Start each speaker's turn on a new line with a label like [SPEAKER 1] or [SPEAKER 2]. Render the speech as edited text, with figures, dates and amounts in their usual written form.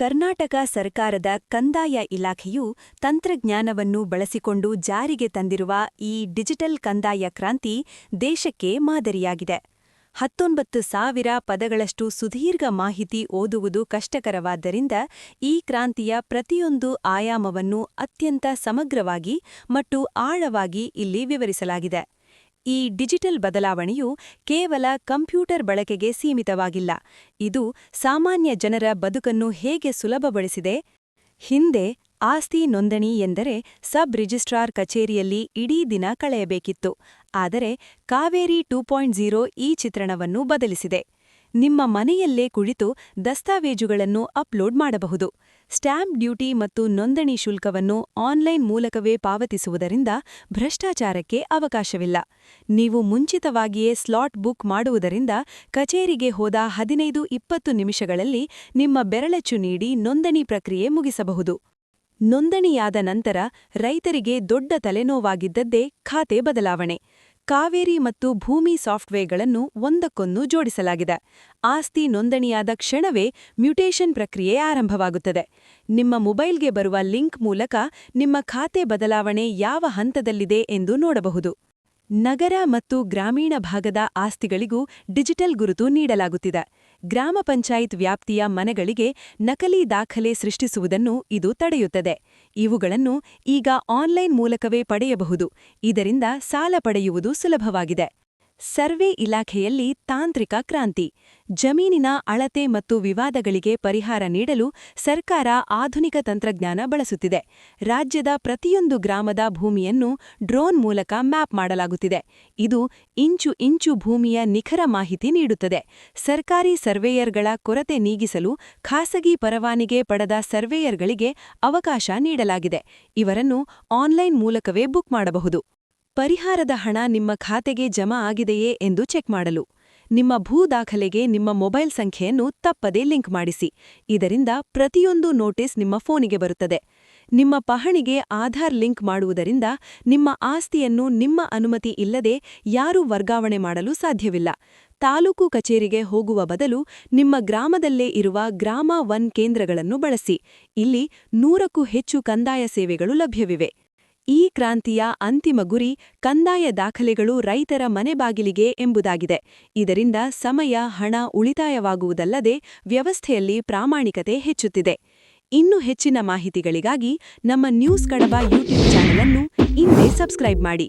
[SPEAKER 1] ಕರ್ನಾಟಕ ಸರ್ಕಾರದ ಕಂದಾಯ ಇಲಾಖೆಯು ತಂತ್ರಜ್ಞಾನವನ್ನು ಬಳಸಿಕೊಂಡು ಜಾರಿಗೆ ತಂದಿರುವ ಈ ಡಿಜಿಟಲ್ ಕಂದಾಯ ಕ್ರಾಂತಿ ದೇಶಕ್ಕೆ ಮಾದರಿಯಾಗಿದೆ. 19,000 ಪದಗಳಷ್ಟು ಸುದೀರ್ಘ ಮಾಹಿತಿ ಓದುವುದು ಕಷ್ಟಕರವಾದ್ದರಿಂದ ಈ ಕ್ರಾಂತಿಯ ಪ್ರತಿಯೊಂದು ಆಯಾಮವನ್ನು ಅತ್ಯಂತ ಸಮಗ್ರವಾಗಿ ಮತ್ತು ಆಳವಾಗಿ ಇಲ್ಲಿ ವಿವರಿಸಲಾಗಿದೆ. ಈ ಡಿಜಿಟಲ್ ಬದಲಾವಣೆಯು ಕೇವಲ ಕಂಪ್ಯೂಟರ್ ಬಳಕೆಗೆ ಸೀಮಿತವಾಗಿಲ್ಲ, ಇದು ಸಾಮಾನ್ಯ ಜನರ ಬದುಕನ್ನು ಹೇಗೆ ಸುಲಭಗೊಳಿಸಿದೆ. ಹಿಂದೆ ಆಸ್ತಿ ನೋಂದಣಿ ಎಂದರೆ ಸಬ್ ರಿಜಿಸ್ಟ್ರಾರ್ ಕಚೇರಿಯಲ್ಲಿ ಇಡೀ ದಿನ ಕಳೆಯಬೇಕಿತ್ತು. ಆದರೆ ಕಾವೇರಿ 2.0 ಈ ಚಿತ್ರಣವನ್ನು ಬದಲಿಸಿದೆ. ನಿಮ್ಮ ಮನೆಯಲ್ಲೇ ಕುಳಿತು ದಸ್ತಾವೇಜುಗಳನ್ನು ಅಪ್ಲೋಡ್ ಮಾಡಬಹುದು. ಸ್ಟ್ಯಾಂಪ್ ಡ್ಯೂಟಿ ಮತ್ತು ನೋಂದಣಿ ಶುಲ್ಕವನ್ನು ಆನ್ಲೈನ್ ಮೂಲಕವೇ ಪಾವತಿಸುವುದರಿಂದ ಭ್ರಷ್ಟಾಚಾರಕ್ಕೆ ಅವಕಾಶವಿಲ್ಲ. ನೀವು ಮುಂಚಿತವಾಗಿಯೇ ಸ್ಲಾಟ್ ಬುಕ್ ಮಾಡುವುದರಿಂದ ಕಚೇರಿಗೆ ಹೋದ 15-20 ನಿಮಿಷಗಳಲ್ಲಿ ನಿಮ್ಮ ಬೆರಳಚ್ಚು ನೀಡಿ ನೋಂದಣಿ ಪ್ರಕ್ರಿಯೆ ಮುಗಿಸಬಹುದು. ನೋಂದಣಿಯಾದ ನಂತರ ರೈತರಿಗೆ ದೊಡ್ಡ ತಲೆನೋವಾಗಿದ್ದದ್ದೇ ಖಾತೆ ಬದಲಾವಣೆ. ಕಾವೇರಿ ಮತ್ತು ಭೂಮಿ ಸಾಫ್ಟ್ವೇರ್ಗಳನ್ನು ಒಂದಕ್ಕೊಂದು ಜೋಡಿಸಲಾಗಿದೆ. ಆಸ್ತಿ ನೋಂದಣಿಯಾದ ಕ್ಷಣವೇ ಮ್ಯೂಟೇಷನ್ ಪ್ರಕ್ರಿಯೆ ಆರಂಭವಾಗುತ್ತದೆ. ನಿಮ್ಮ ಮೊಬೈಲ್ಗೆ ಬರುವ ಲಿಂಕ್ ಮೂಲಕ ನಿಮ್ಮ ಖಾತೆ ಬದಲಾವಣೆ ಯಾವ ಹಂತದಲ್ಲಿದೆ ಎಂದು ನೋಡಬಹುದು. ನಗರ ಮತ್ತು ಗ್ರಾಮೀಣ ಭಾಗದ ಆಸ್ತಿಗಳಿಗೂ ಡಿಜಿಟಲ್ ಗುರುತು ನೀಡಲಾಗುತ್ತಿದೆ. ಗ್ರಾಮ ಪಂಚಾಯತ್ ವ್ಯಾಪ್ತಿಯ ಮನೆಗಳಿಗೆ ನಕಲಿ ದಾಖಲೆ ಸೃಷ್ಟಿಸುವುದನ್ನು ಇದು ತಡೆಯುತ್ತದೆ. ಇವುಗಳನ್ನು ಈಗ ಆನ್ಲೈನ್ ಮೂಲಕವೇ ಪಡೆಯಬಹುದು. ಇದರಿಂದ ಸಾಲ ಪಡೆಯುವುದು ಸುಲಭವಾಗಿದೆ. ಸರ್ವೆ ಇಲಾಖೆಯಲ್ಲಿ ತಾಂತ್ರಿಕ ಕ್ರಾಂತಿ. ಜಮೀನಿನ ಅಳತೆ ಮತ್ತು ವಿವಾದಗಳಿಗೆ ಪರಿಹಾರ ನೀಡಲು ಸರ್ಕಾರ ಆಧುನಿಕ ತಂತ್ರಜ್ಞಾನ ಬಳಸುತ್ತಿದೆ. ರಾಜ್ಯದ ಪ್ರತಿಯೊಂದು ಗ್ರಾಮದ ಭೂಮಿಯನ್ನು ಡ್ರೋನ್ ಮೂಲಕ ಮ್ಯಾಪ್ ಮಾಡಲಾಗುತ್ತಿದೆ. ಇದು ಇಂಚು ಭೂಮಿಯ ನಿಖರ ಮಾಹಿತಿ ನೀಡುತ್ತದೆ. ಸರ್ಕಾರಿ ಸರ್ವೇಯರ್ಗಳ ಕೊರತೆ ನೀಗಿಸಲು ಖಾಸಗಿ ಪರವಾನಿಗೆ ಪಡೆದ ಸರ್ವೇಯರ್ಗಳಿಗೆ ಅವಕಾಶ ನೀಡಲಾಗಿದೆ. ಇವರನ್ನು ಆನ್ಲೈನ್ ಮೂಲಕವೇ ಬುಕ್ ಮಾಡಬಹುದು. ಪರಿಹಾರದ ಹಣ ನಿಮ್ಮ ಖಾತೆಗೆ ಜಮಾ ಆಗಿದೆಯೇ ಎಂದು ಚೆಕ್ ಮಾಡಲು ನಿಮ್ಮ ಭೂ ದಾಖಲೆಗೆ ನಿಮ್ಮ ಮೊಬೈಲ್ ಸಂಖ್ಯೆಯನ್ನು ತಪ್ಪದೇ ಲಿಂಕ್ ಮಾಡಿಸಿ. ಇದರಿಂದ ಪ್ರತಿಯೊಂದು ನೋಟಿಸ್ ನಿಮ್ಮ ಫೋನಿಗೆ ಬರುತ್ತದೆ. ನಿಮ್ಮ ಪಹಣಿಗೆ ಆಧಾರ್ ಲಿಂಕ್ ಮಾಡುವುದರಿಂದ ನಿಮ್ಮ ಆಸ್ತಿಯನ್ನು ನಿಮ್ಮ ಅನುಮತಿ ಇಲ್ಲದೆ ಯಾರೂ ವರ್ಗಾವಣೆ ಮಾಡಲು ಸಾಧ್ಯವಿಲ್ಲ. ತಾಲೂಕು ಕಚೇರಿಗೆ ಹೋಗುವ ಬದಲು ನಿಮ್ಮ ಗ್ರಾಮದಲ್ಲೇ ಇರುವ ಗ್ರಾಮ 1 ಕೇಂದ್ರಗಳನ್ನು ಬಳಸಿ. ಇಲ್ಲಿ 100ಕ್ಕೂ ಹೆಚ್ಚು ಕಂದಾಯ ಸೇವೆಗಳು ಲಭ್ಯವಿವೆ. ಈ ಕ್ರಾಂತಿಯ ಅಂತಿಮ ಗುರಿ ಕಂದಾಯ ದಾಖಲೆಗಳು ರೈತರ ಮನೆ ಬಾಗಿಲಿಗೆ ಎಂಬುದಾಗಿದೆ. ಇದರಿಂದ ಸಮಯ, ಹಣ ಉಳಿತಾಯವಾಗುವುದಲ್ಲದೆ ವ್ಯವಸ್ಥೆಯಲ್ಲಿ ಪ್ರಾಮಾಣಿಕತೆ ಹೆಚ್ಚುತ್ತಿದೆ. ಇನ್ನೂ ಹೆಚ್ಚಿನ ಮಾಹಿತಿಗಳಿಗಾಗಿ ನಮ್ಮ ನ್ಯೂಸ್ ಕಡಬ ಯೂಟ್ಯೂಬ್ ಚಾನೆಲ್ ಅನ್ನು ಇಂದೇ ಸಬ್ಸ್ಕ್ರೈಬ್ ಮಾಡಿ.